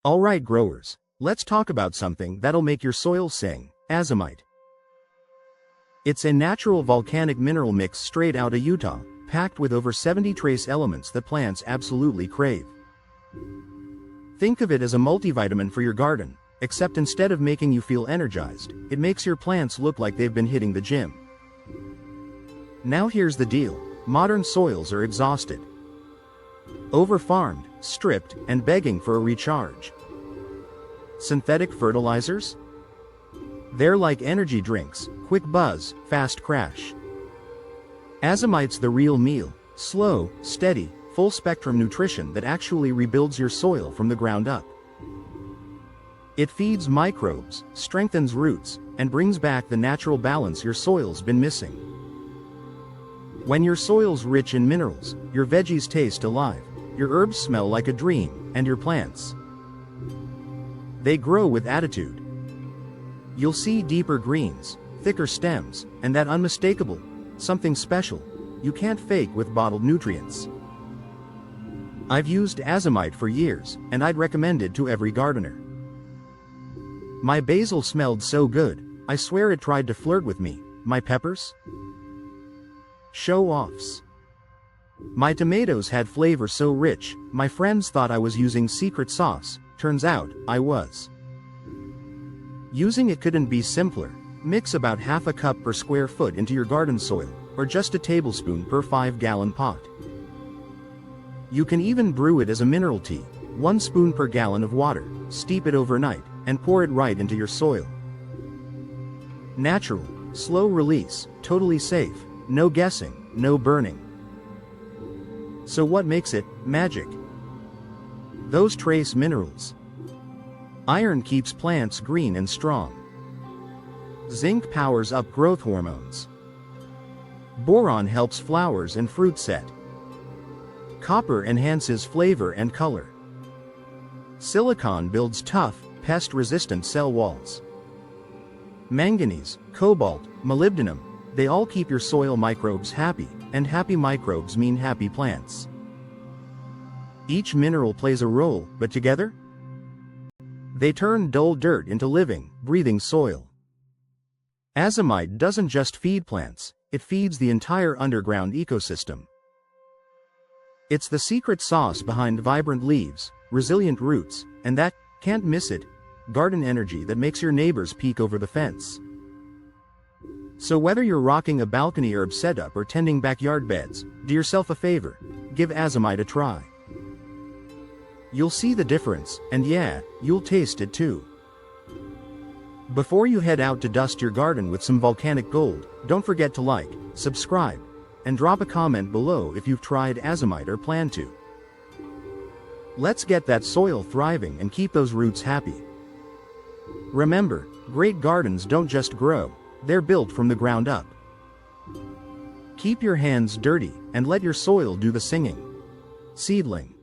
Alright growers, let's talk about something that'll make your soil sing: azomite. It's a natural volcanic mineral mix straight out of Utah, packed with over 70 trace elements that plants absolutely crave. Think of it as a multivitamin for your garden, except instead of making you feel energized, it makes your plants look like they've been hitting the gym. Now here's the deal: modern soils are exhausted, over-farmed, stripped, and begging for a recharge. Synthetic fertilizers? They're like energy drinks: quick buzz, fast crash. Azomite's the real meal: slow, steady, full-spectrum nutrition that actually rebuilds your soil from the ground up. It feeds microbes, strengthens roots, and brings back the natural balance your soil's been missing. When your soil's rich in minerals, your veggies taste alive, your herbs smell like a dream, and your plants, they grow with attitude. You'll see deeper greens, thicker stems, and that unmistakable something special you can't fake with bottled nutrients. I've used Azomite for years, and I'd recommend it to every gardener. My basil smelled so good, I swear it tried to flirt with me. My peppers? Show-offs. My tomatoes had flavor so rich, my friends thought I was using secret sauce. Turns out, I was. Using it couldn't be simpler. Mix about half a cup per square foot into your garden soil, or just a tablespoon per 5-gallon pot. You can even brew it as a mineral tea, 1 spoon per gallon of water, steep it overnight, and pour it right into your soil. Natural, slow release, totally safe, no guessing, no burning. So what makes it magic? Those trace minerals. Iron keeps plants green and strong. Zinc powers up growth hormones. Boron helps flowers and fruit set. Copper enhances flavor and color. Silicon builds tough, pest-resistant cell walls. Manganese, cobalt, molybdenum, they all keep your soil microbes happy, and happy microbes mean happy plants. Each mineral plays a role, but together, they turn dull dirt into living, breathing soil. Azomite doesn't just feed plants, it feeds the entire underground ecosystem. It's the secret sauce behind vibrant leaves, resilient roots, and that, can't miss it, garden energy that makes your neighbors peek over the fence. So whether you're rocking a balcony herb setup or tending backyard beds, do yourself a favor: give Azomite a try. You'll see the difference, and yeah, you'll taste it too. Before you head out to dust your garden with some volcanic gold, don't forget to like, subscribe, and drop a comment below if you've tried Azomite or plan to. Let's get that soil thriving and keep those roots happy. Remember, great gardens don't just grow, they're built from the ground up. Keep your hands dirty, and let your soil do the singing. Seedling.